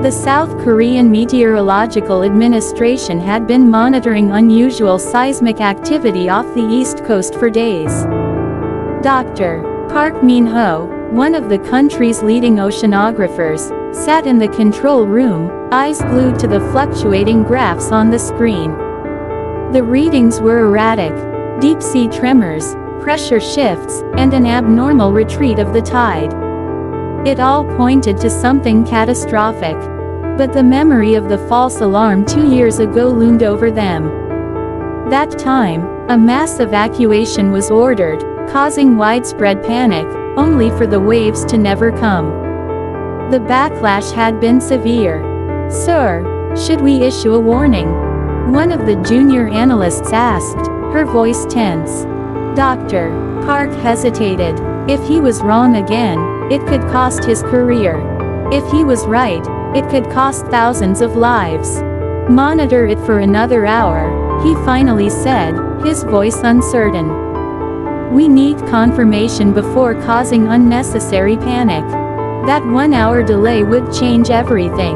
The South Korean Meteorological Administration had been monitoring unusual seismic activity off the east coast for days. Dr. Park Min-ho, one of the country's leading oceanographers, sat in the control room, eyes glued to the fluctuating graphs on the screen. The readings were erratic: deep-sea tremors, pressure shifts, and an abnormal retreat of the tide. It all pointed to something catastrophic. But the memory of the false alarm 2 years ago loomed over them. That time, a mass evacuation was ordered, causing widespread panic, only for the waves to never come. The backlash had been severe. "Sir, should we issue a warning?" one of the junior analysts asked, her voice tense. Dr. Park hesitated. If he was wrong again, it could cost his career. If he was right, it could cost thousands of lives. "Monitor it for another hour," he finally said, his voice uncertain. "We need confirmation before causing unnecessary panic." That 1-hour delay would change everything.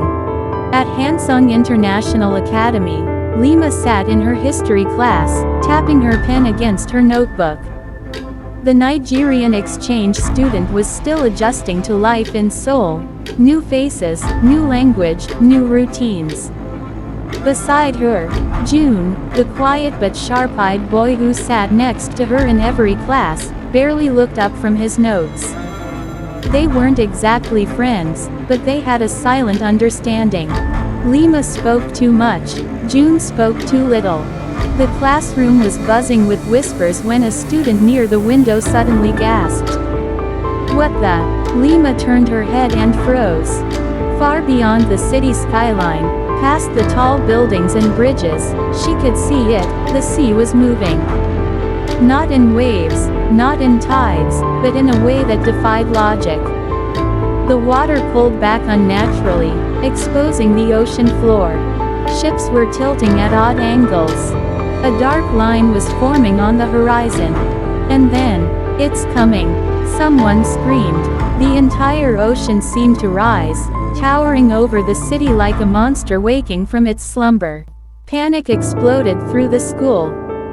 At Hansung International Academy, Lima sat in her history class, tapping her pen against her notebook. The Nigerian exchange student was still adjusting to life in Seoul. New faces, new language, new routines. Beside her, June, the quiet but sharp-eyed boy who sat next to her in every class, barely looked up from his notes. They weren't exactly friends, but they had a silent understanding. Lima spoke too much, June spoke too little. The classroom was buzzing with whispers when a student near the window suddenly gasped. "What the?" Lima turned her head and froze. Far beyond the city skyline, past the tall buildings and bridges, she could see it, the sea was moving. Not in waves, not in tides, but in a way that defied logic. The water pulled back unnaturally, exposing the ocean floor. Ships were tilting at odd angles. A dark line was forming on the horizon. And then, "It's coming!" someone screamed. The entire ocean seemed to rise, towering over the city like a monster waking from its slumber. Panic exploded through the school.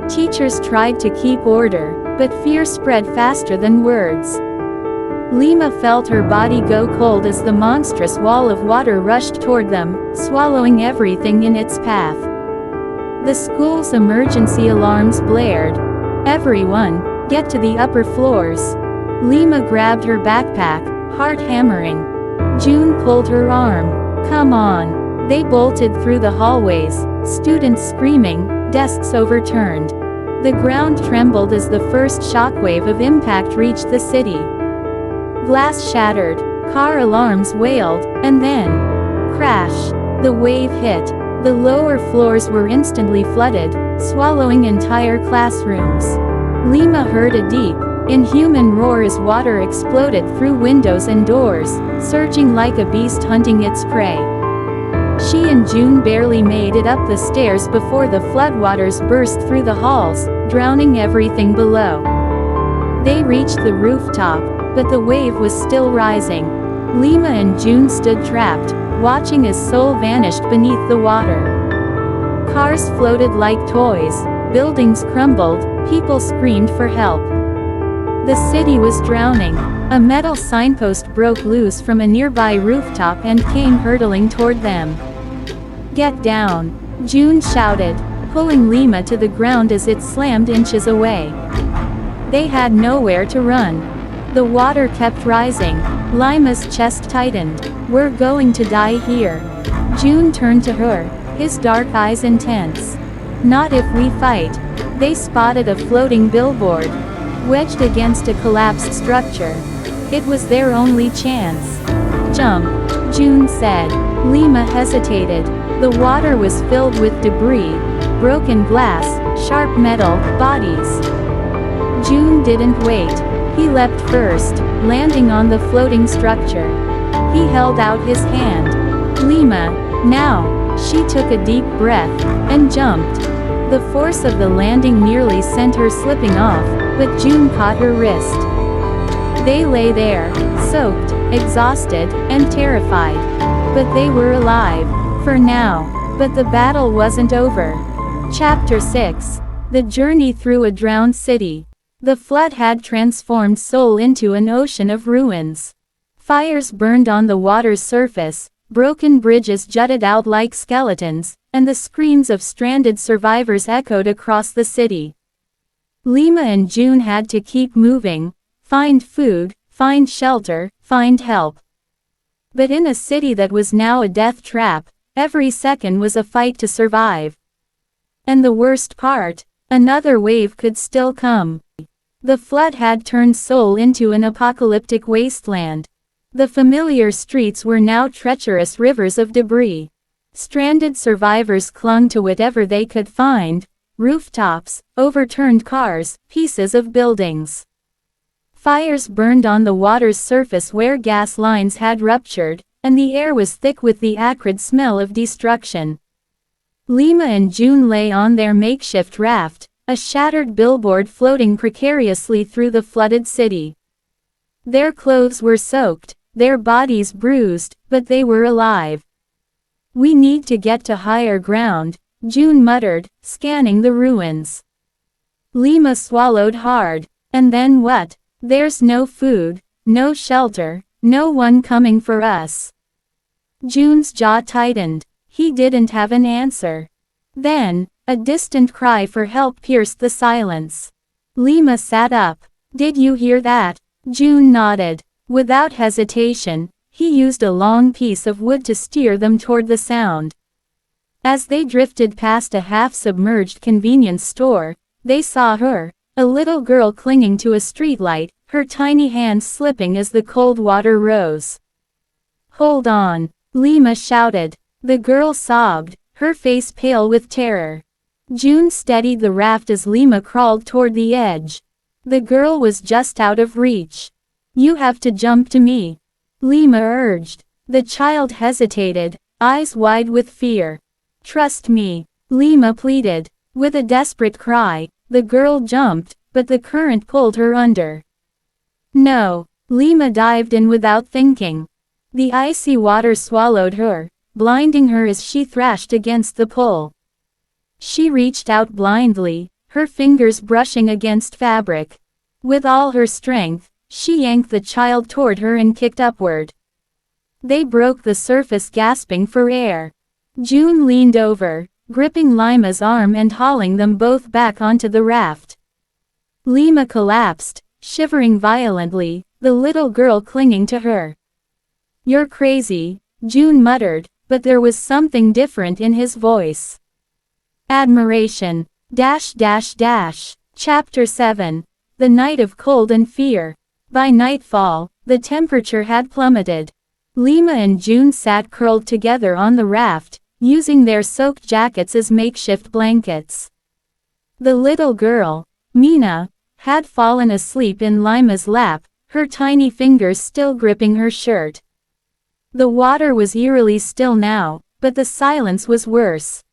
Teachers tried to keep order, but fear spread faster than words. Lima felt her body go cold as the monstrous wall of water rushed toward them, swallowing everything in its path. The school's emergency alarms blared. "Everyone, get to the upper floors." Lima grabbed her backpack, heart hammering. June pulled her arm. "Come on." They bolted through the hallways, students screaming, desks overturned. The ground trembled as the first shockwave of impact reached the city. Glass shattered, car alarms wailed, and then, crash! The wave hit. The lower floors were instantly flooded, swallowing entire classrooms. Lima heard a deep, inhuman roar as water exploded through windows and doors, surging like a beast hunting its prey. She and June barely made it up the stairs before the floodwaters burst through the halls, drowning everything below. They reached the rooftop, but the wave was still rising. Lima and June stood trapped, watching as Seoul vanished beneath the water. Cars floated like toys, buildings crumbled, people screamed for help. The city was drowning. A metal signpost broke loose from a nearby rooftop and came hurtling toward them. "Get down!" June shouted, pulling Lima to the ground as it slammed inches away. They had nowhere to run. The water kept rising. Lima's chest tightened. "We're going to die here." June turned to her, his dark eyes intense. "Not if we fight." They spotted a floating billboard, wedged against a collapsed structure. It was their only chance. "Jump," June said. Lima hesitated. The water was filled with debris, broken glass, sharp metal, bodies. June didn't wait. He leapt first, landing on the floating structure. He held out his hand. "Lima, now!" She took a deep breath, and jumped. The force of the landing nearly sent her slipping off, but June caught her wrist. They lay there, soaked, exhausted, and terrified. But they were alive. For now. But the battle wasn't over. Chapter 6. The journey through a drowned city. The flood had transformed Seoul into an ocean of ruins. Fires burned on the water's surface, broken bridges jutted out like skeletons, and the screams of stranded survivors echoed across the city. Lima and June had to keep moving, find food, find shelter, find help. But in a city that was now a death trap, every second was a fight to survive. And the worst part, another wave could still come. The flood had turned Seoul into an apocalyptic wasteland. The familiar streets were now treacherous rivers of debris. Stranded survivors clung to whatever they could find: rooftops, overturned cars, pieces of buildings. Fires burned on the water's surface where gas lines had ruptured, and the air was thick with the acrid smell of destruction. Lima and June lay on their makeshift raft, a shattered billboard floating precariously through the flooded city. Their clothes were soaked, their bodies bruised, but they were alive. "We need to get to higher ground," June muttered, scanning the ruins. Lima swallowed hard. "And then what? There's no food, no shelter, no one coming for us." June's jaw tightened. He didn't have an answer. Then, a distant cry for help pierced the silence. Lima sat up. "Did you hear that?" June nodded. Without hesitation, he used a long piece of wood to steer them toward the sound. As they drifted past a half-submerged convenience store, they saw her, a little girl clinging to a streetlight, her tiny hands slipping as the cold water rose. "Hold on," Lima shouted. The girl sobbed, her face pale with terror. June steadied the raft as Lima crawled toward the edge. The girl was just out of reach. "You have to jump to me," Lima urged. The child hesitated, eyes wide with fear. "Trust me," Lima pleaded. With a desperate cry, the girl jumped, but the current pulled her under. "No," Lima dived in without thinking. The icy water swallowed her, blinding her as she thrashed against the pull. She reached out blindly, her fingers brushing against fabric. With all her strength, she yanked the child toward her and kicked upward. They broke the surface, gasping for air. June leaned over, gripping Lima's arm and hauling them both back onto the raft. Lima collapsed, shivering violently, the little girl clinging to her. "You're crazy," June muttered, but there was something different in his voice. Admiration. Chapter 7. The night of cold and fear. By nightfall, the temperature had plummeted. Lima and June sat curled together on the raft, using their soaked jackets as makeshift blankets. The little girl, Mina, had fallen asleep in Lima's lap, her tiny fingers still gripping her shirt. The water was eerily still now, but the silence was worse.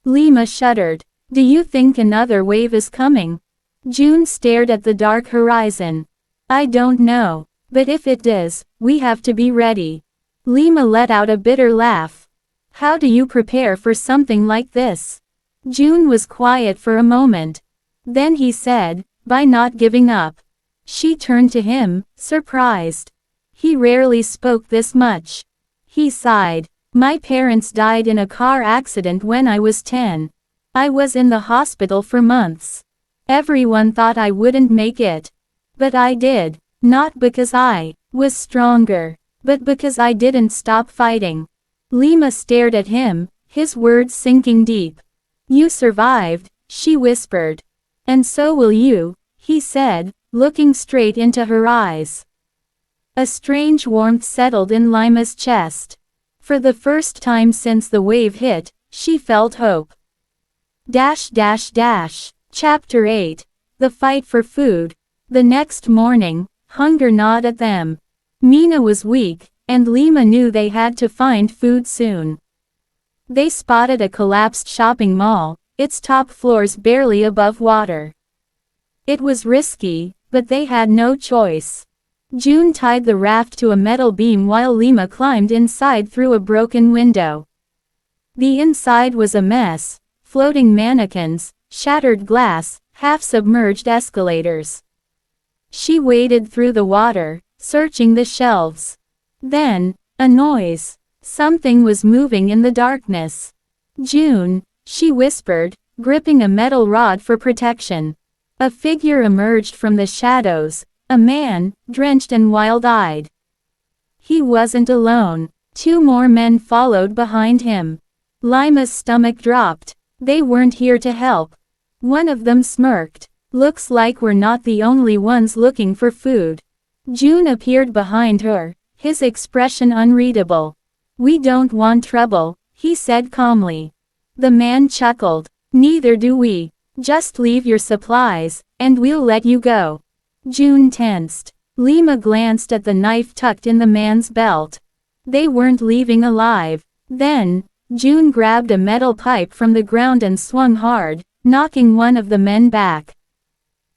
Lima shuddered. "Do you think another wave is coming?" June stared at the dark horizon. "I don't know, but if it does, we have to be ready." Lima let out a bitter laugh. "How do you prepare for something like this?" June was quiet for a moment. Then he said, "By not giving up." She turned to him, surprised. He rarely spoke this much. He sighed. "My parents died in a car accident when I was 10. I was in the hospital for months. Everyone thought I wouldn't make it. But I did, not because I was stronger, but because I didn't stop fighting." Lima stared at him, his words sinking deep. "You survived," she whispered. "And so will you," he said, looking straight into her eyes. A strange warmth settled in Lima's chest. For the first time since the wave hit, she felt hope. Chapter 8. The fight for food. The next morning, hunger gnawed at them. Mina was weak, and Lima knew they had to find food soon. They spotted a collapsed shopping mall, its top floors barely above water. It was risky, but they had no choice. June tied the raft to a metal beam while Lima climbed inside through a broken window. The inside was a mess: floating mannequins, shattered glass, half-submerged escalators. She waded through the water, searching the shelves. Then, a noise. Something was moving in the darkness. "June," she whispered, gripping a metal rod for protection. A figure emerged from the shadows, a man, drenched and wild-eyed. He wasn't alone. 2 more men followed behind him. Lima's stomach dropped. They weren't here to help. One of them smirked. "Looks like we're not the only ones looking for food." June appeared behind her, his expression unreadable. "We don't want trouble," he said calmly. The man chuckled. "Neither do we. Just leave your supplies, and we'll let you go." June tensed. Lima glanced at the knife tucked in the man's belt. They weren't leaving alive. Then, June grabbed a metal pipe from the ground and swung hard, knocking one of the men back.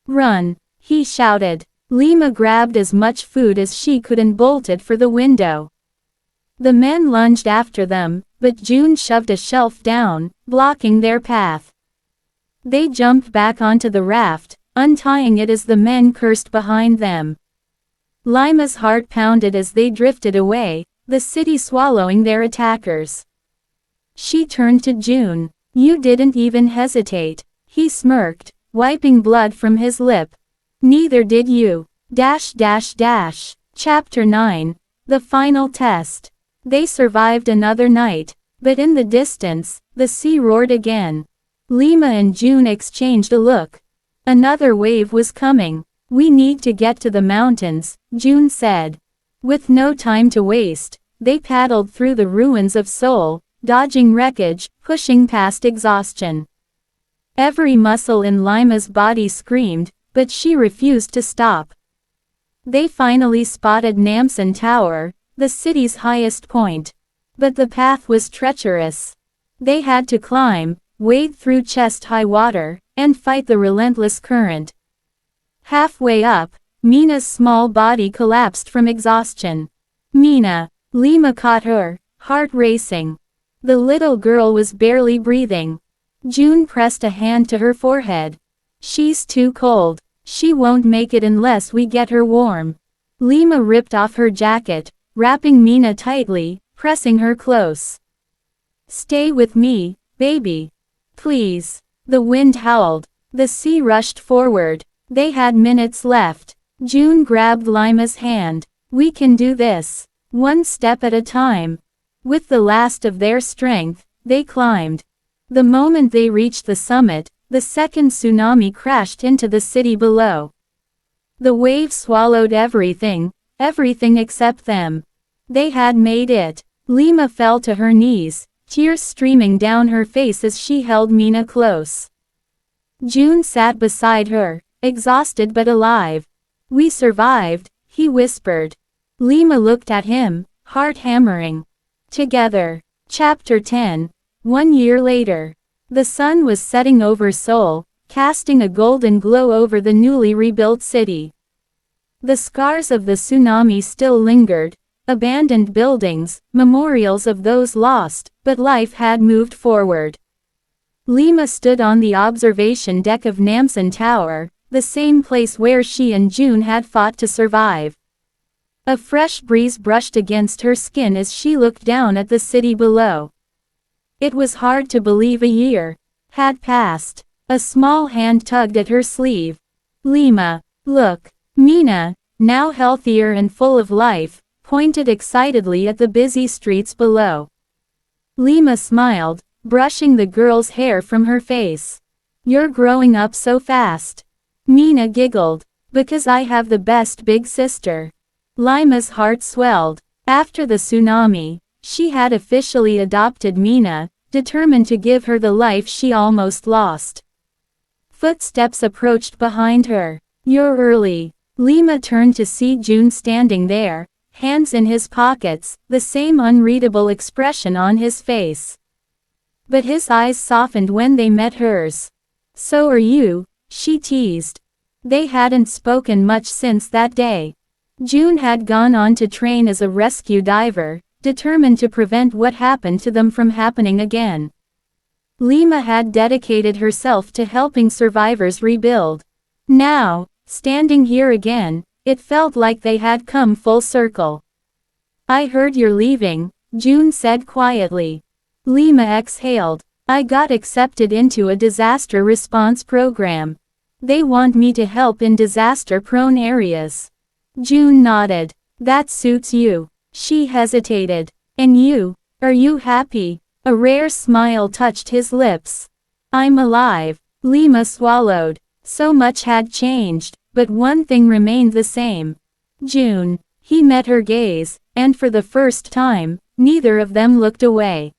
"Run!" he shouted. Lima grabbed as much food as she could and bolted for the window. The men lunged after them, but June shoved a shelf down, blocking their path. They jumped back onto the raft, untying it as the men cursed behind them. Lima's heart pounded as they drifted away, the city swallowing their attackers. She turned to June. "You didn't even hesitate," he smirked, wiping blood from his lip. "Neither did you. Chapter 9. The Final Test. They survived another night, but in the distance, the sea roared again. Lima and June exchanged a look. Another wave was coming. "We need to get to the mountains," June said. With no time to waste, they paddled through the ruins of Seoul, dodging wreckage, pushing past exhaustion. Every muscle in Lima's body screamed, but she refused to stop. They finally spotted Namsan Tower, the city's highest point. But the path was treacherous. They had to climb, wade through chest-high water, and fight the relentless current. Halfway up, Mina's small body collapsed from exhaustion. "Mina!" Lima caught her, heart racing. The little girl was barely breathing. June pressed a hand to her forehead. "She's too cold. She won't make it unless we get her warm." Lima ripped off her jacket, wrapping Mina tightly, pressing her close. "Stay with me, baby. Please." The wind howled. The sea rushed forward. They had minutes left. June grabbed Lima's hand. "We can do this. One step at a time." With the last of their strength, they climbed. The moment they reached the summit, the second tsunami crashed into the city below. The wave swallowed everything except them. They had made it. Lima fell to her knees, tears streaming down her face as she held Mina close. June sat beside her, exhausted but alive. "We survived," he whispered. Lima looked at him, heart hammering. Together. Chapter 10. 1 year later. The sun was setting over Seoul, casting a golden glow over the newly rebuilt city. The scars of the tsunami still lingered, abandoned buildings, memorials of those lost, but life had moved forward. Lima stood on the observation deck of Namsan Tower, the same place where she and June had fought to survive. A fresh breeze brushed against her skin as she looked down at the city below. It was hard to believe a year had passed. A small hand tugged at her sleeve. "Lima, look." Mina, now healthier and full of life, pointed excitedly at the busy streets below. Lima smiled, brushing the girl's hair from her face. "You're growing up so fast." Mina giggled. "Because I have the best big sister." Lima's heart swelled. After the tsunami, she had officially adopted Mina, determined to give her the life she almost lost. Footsteps approached behind her. "You're early." Lima turned to see June standing there, hands in his pockets, the same unreadable expression on his face. But his eyes softened when they met hers. "So are you," she teased. They hadn't spoken much since that day. June had gone on to train as a rescue diver, determined to prevent what happened to them from happening again. Lima had dedicated herself to helping survivors rebuild. Now, standing here again, it felt like they had come full circle. I heard you're leaving, June said quietly. Lima exhaled. I got accepted into a disaster response program. They want me to help in disaster-prone areas. June nodded. That suits you. She hesitated. And you? Are you happy? A rare smile touched his lips. I'm alive. Lima swallowed. So much had changed, but one thing remained the same. June. He met her gaze, and for the first time, neither of them looked away.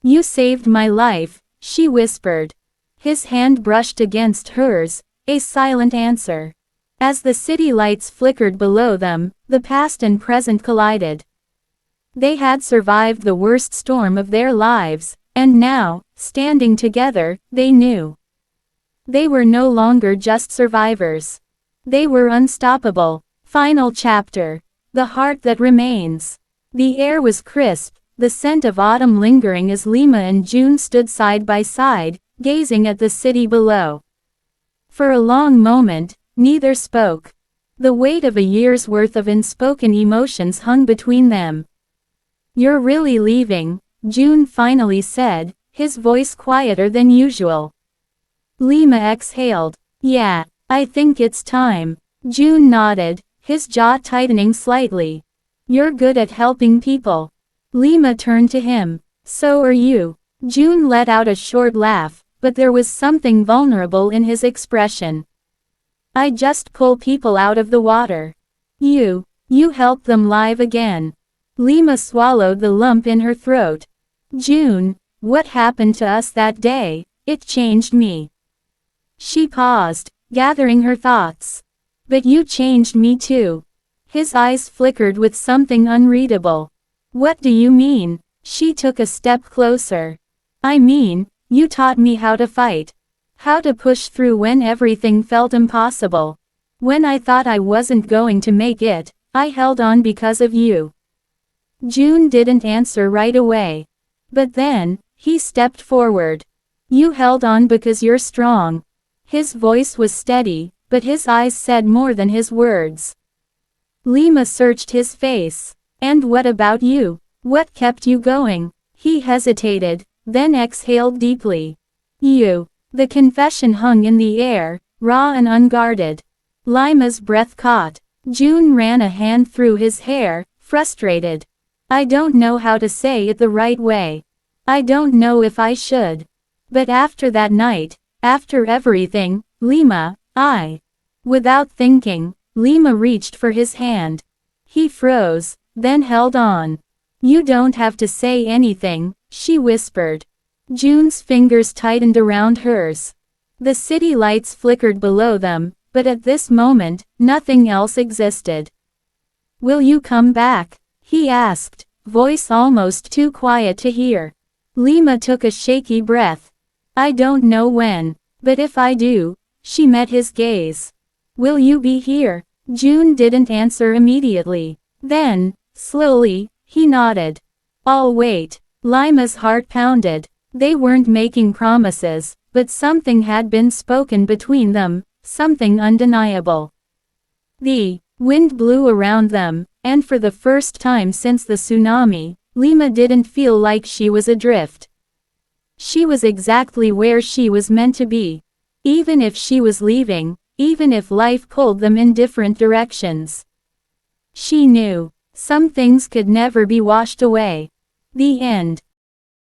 You saved my life, she whispered. His hand brushed against hers, a silent answer. As the city lights flickered below them, the past and present collided. They had survived the worst storm of their lives, and now, standing together, they knew. They were no longer just survivors. They were unstoppable. Final chapter. The heart that remains. The air was crisp, the scent of autumn lingering as Lima and June stood side by side, gazing at the city below. For a long moment, neither spoke. The weight of a year's worth of unspoken emotions hung between them. You're really leaving, June finally said, his voice quieter than usual. Lima exhaled. Yeah, I think it's time. June nodded, his jaw tightening slightly. You're good at helping people. Lima turned to him. So are you. June let out a short laugh, but there was something vulnerable in his expression. I just pull people out of the water. You help them live again. Lima swallowed the lump in her throat. June, what happened to us that day, it changed me. She paused, gathering her thoughts. But you changed me too. His eyes flickered with something unreadable. What do you mean? She took a step closer. I mean, you taught me how to fight. How to push through when everything felt impossible. When I thought I wasn't going to make it, I held on because of you. June didn't answer right away. But then, he stepped forward. You held on because you're strong. His voice was steady, but his eyes said more than his words. Lima searched his face. And what about you? What kept you going? He hesitated, then exhaled deeply. You. The confession hung in the air, raw and unguarded. Lima's breath caught. June ran a hand through his hair, frustrated. I don't know how to say it the right way. I don't know if I should. But after that night, after everything, Lima, Without thinking, Lima reached for his hand. He froze, then held on. You don't have to say anything, she whispered. June's fingers tightened around hers. The city lights flickered below them, but at this moment, nothing else existed. Will you come back? He asked, voice almost too quiet to hear. Lima took a shaky breath. I don't know when, but if I do. She met his gaze. Will you be here? June didn't answer immediately. Then, slowly, he nodded. I'll wait. Lima's heart pounded. They weren't making promises, but something had been spoken between them, something undeniable. The wind blew around them, and for the first time since the tsunami, Lima didn't feel like she was adrift. She was exactly where she was meant to be. Even if she was leaving, even if life pulled them in different directions. She knew, some things could never be washed away. The end.